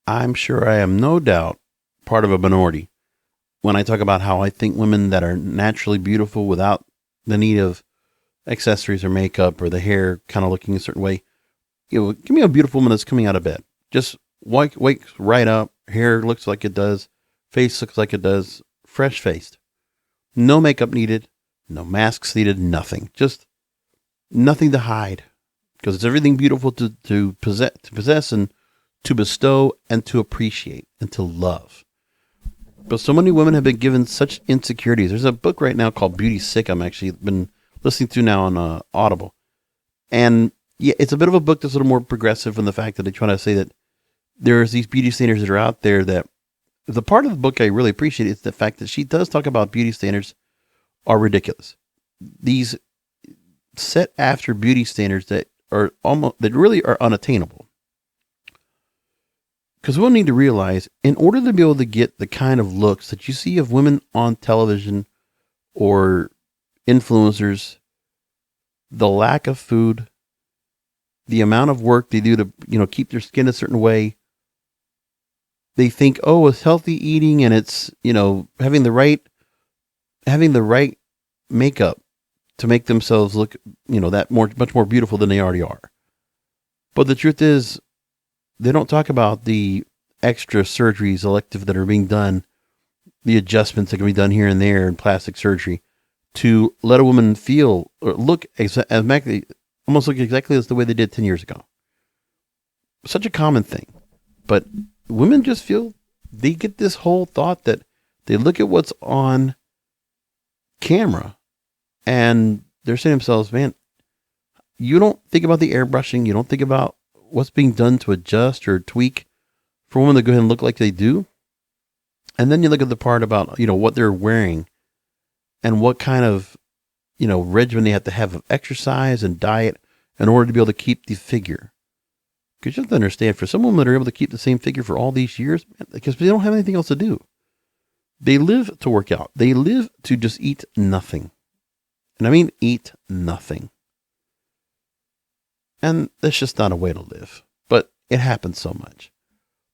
I'm sure I am no doubt part of a minority when I talk about how I think women that are naturally beautiful without the need of accessories or makeup or the hair kind of looking a certain way. Give me a beautiful woman that's coming out of bed. Just wakes right up, hair looks like it does, face looks like it does, fresh faced. No makeup needed, no masks needed, nothing. Just nothing to hide. Because it's everything beautiful to possess and to bestow and to appreciate and to love. But so many women have been given such insecurities. There's a book right now called Beauty Sick I'm actually been listening to now on Audible. And yeah, it's a bit of a book that's a little more progressive in the fact that they try to say that there's these beauty standards that are out there that the part of the book I really appreciate is the fact that she does talk about beauty standards are ridiculous. These set after beauty standards that really are unattainable. Because we'll need to realize, in order to be able to get the kind of looks that you see of women on television or influencers, the lack of food, the amount of work they do to, keep their skin a certain way, they think, oh, it's healthy eating and it's, having the right makeup to make themselves look, much more beautiful than they already are. But the truth is, they don't talk about the extra surgeries, elective, that are being done, the adjustments that can be done here and there in plastic surgery to let a woman feel or look almost look exactly as the way they did 10 years ago. Such a common thing. But women just feel they get this whole thought that they look at what's on camera and they're saying to themselves, man, you don't think about the airbrushing. You don't think about what's being done to adjust or tweak for women to go ahead and look like they do. And then you look at the part about, what they're wearing and what kind of, regimen they have of exercise and diet in order to be able to keep the figure. Because you have to understand, for some women that are able to keep the same figure for all these years, because they don't have anything else to do. They live to work out. They live to just eat nothing. And I mean eat nothing. And that's just not a way to live. But it happens so much.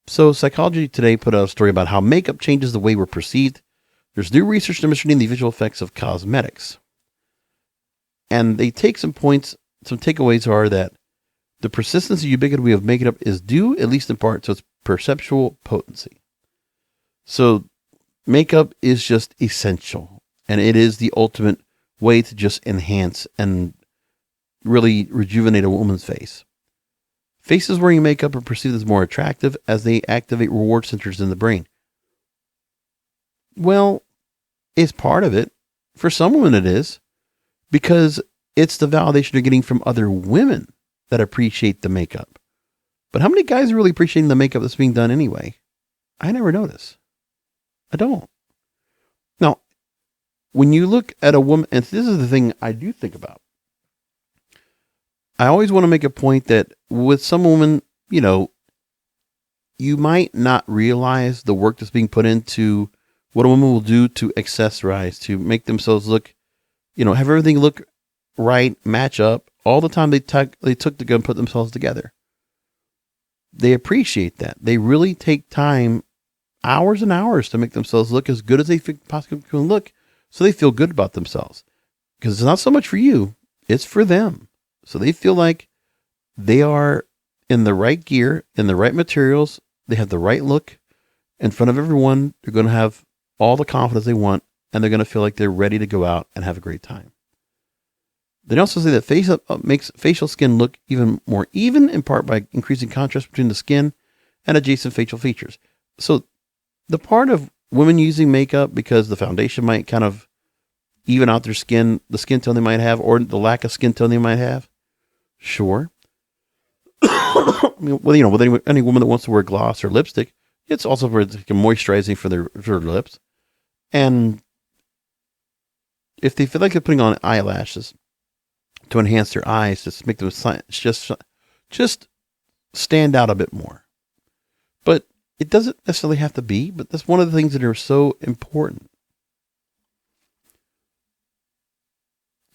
So Psychology Today put out a story about how makeup changes the way we're perceived. There's new research demonstrating the visual effects of cosmetics. And they take some points, some takeaways are that the persistence and ubiquity of makeup is due, at least in part, to its perceptual potency. So makeup is just essential. And it is the ultimate way to just enhance and really rejuvenate a woman's face. Faces wearing makeup are perceived as more attractive as they activate reward centers in the brain. Well, it's part of it. For some women it is, because it's the validation they're getting from other women that appreciate the makeup. But how many guys are really appreciating the makeup that's being done anyway? I never notice. I don't. Now, when you look at a woman, and this is the thing I do think about, I always want to make a point that with some women, you might not realize the work that's being put into what a woman will do to accessorize, to make themselves look, have everything look right, match up. All the time they took to go and put themselves together. They appreciate that. They really take time, hours and hours, to make themselves look as good as they possibly can look, so they feel good about themselves. Because it's not so much for you, it's for them. So they feel like they are in the right gear, in the right materials. They have the right look in front of everyone. They're going to have all the confidence they want, and they're going to feel like they're ready to go out and have a great time. They also say that face up makes facial skin look even more even, in part by increasing contrast between the skin and adjacent facial features. So the part of women using makeup because the foundation might kind of even out their skin, the skin tone they might have, or the lack of skin tone they might have. Sure. I mean, with any woman that wants to wear gloss or lipstick, it's also for moisturizing for their lips. And if they feel like they're putting on eyelashes to enhance their eyes, to make them just stand out a bit more. But it doesn't necessarily have to be, but that's one of the things that are so important.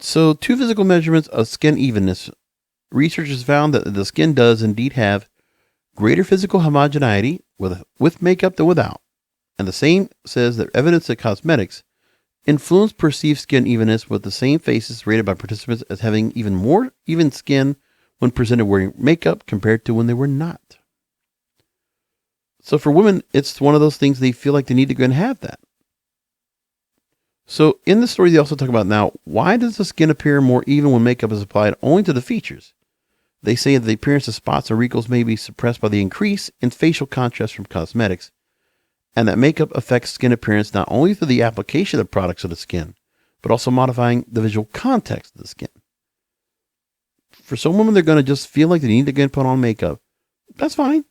So 2 physical measurements of skin evenness. Researchers found that the skin does indeed have greater physical homogeneity with makeup than without. And the same says that evidence that cosmetics influence perceived skin evenness, with the same faces rated by participants as having even more even skin when presented wearing makeup compared to when they were not. So for women, it's one of those things they feel like they need to go and have that. So in the story, they also talk about now, why does the skin appear more even when makeup is applied only to the features? They say that the appearance of spots or wrinkles may be suppressed by the increase in facial contrast from cosmetics, and that makeup affects skin appearance not only through the application of products of the skin, but also modifying the visual context of the skin. For some women, they're going to just feel like they need to get put on makeup. That's fine.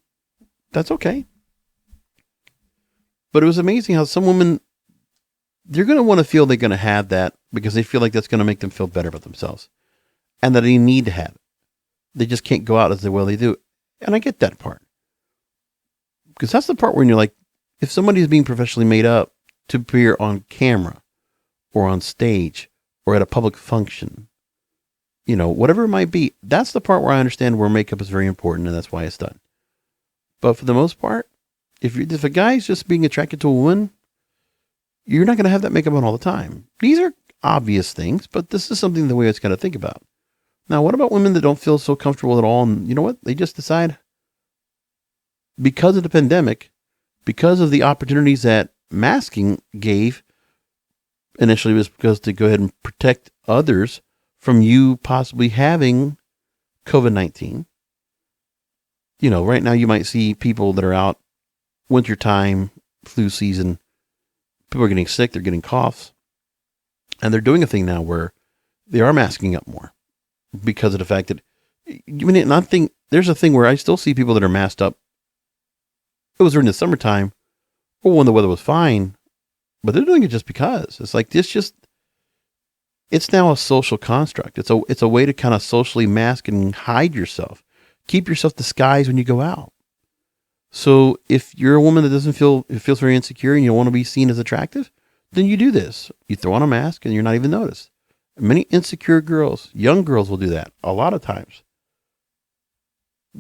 That's okay. But it was amazing how some women, they're going to want to feel they're going to have that because they feel like that's going to make them feel better about themselves, and that they need to have it. They just can't go out as well they do. And I get that part. Because that's the part where you're like, if somebody is being professionally made up to appear on camera or on stage or at a public function, whatever it might be, that's the part where I understand where makeup is very important, and that's why it's done. But for the most part, if a guy's just being attracted to a woman, you're not going to have that makeup on all the time. These are obvious things, but this is something the way it's got to think about. Now, what about women that don't feel so comfortable at all? And you know what? They just decide, because of the pandemic, because of the opportunities that masking gave, initially was because to go ahead and protect others from you possibly having COVID-19. Right now you might see people that are out wintertime, flu season. People are getting sick. They're getting coughs. And they're doing a thing now where they are masking up more because of the fact that, there's a thing where I still see people that are masked up. It was during the summertime or when the weather was fine, but they're doing it just because. It's like it's now a social construct. It's a way to kind of socially mask and hide yourself. Keep yourself disguised when you go out. So if you're a woman that feels very insecure and you don't want to be seen as attractive, then you do this. You throw on a mask and you're not even noticed. Many insecure girls, young girls will do that a lot of times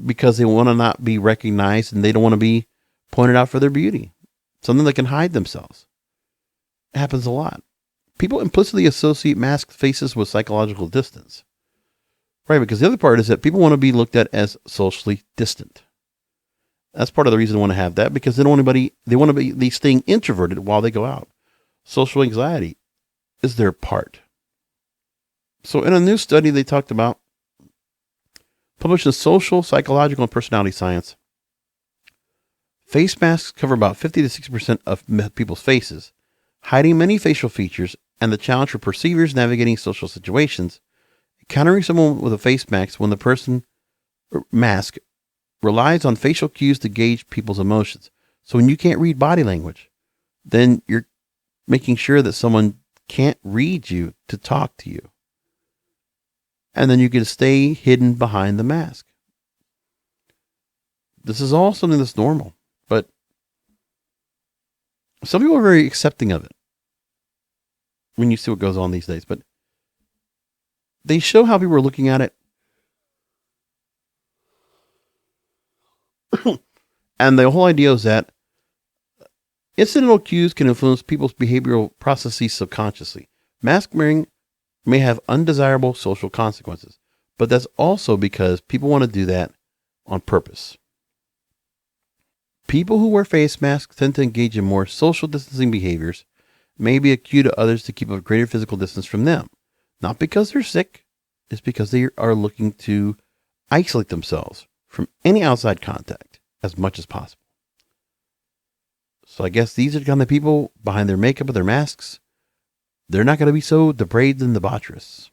because they want to not be recognized and they don't want to be pointed out for their beauty. Something that can hide themselves. It happens a lot. People implicitly associate masked faces with psychological distance. Right, because the other part is that people want to be looked at as socially distant. That's part of the reason they want to have that, because they want to be staying introverted while they go out. Social anxiety is their part. So in a new study they talked about, published in Social, Psychological, and Personality Science, face masks cover about 50 to 60% of people's faces, hiding many facial features, and the challenge for perceivers navigating social situations. Encountering someone with a face mask when the person mask relies on facial cues to gauge people's emotions. So when you can't read body language, then you're making sure that someone can't read you to talk to you. And then you can stay hidden behind the mask. This is all something that's normal, but some people are very accepting of it when you see what goes on these days. But they show how people are looking at it. And the whole idea is that incidental cues can influence people's behavioral processes subconsciously. Mask wearing may have undesirable social consequences, but that's also because people want to do that on purpose. People who wear face masks tend to engage in more social distancing behaviors, may be a cue to others to keep a greater physical distance from them. Not because they're sick, it's because they are looking to isolate themselves from any outside contact as much as possible. So I guess these are the kind of people behind their makeup or their masks. They're not going to be so depraved and debaucherous.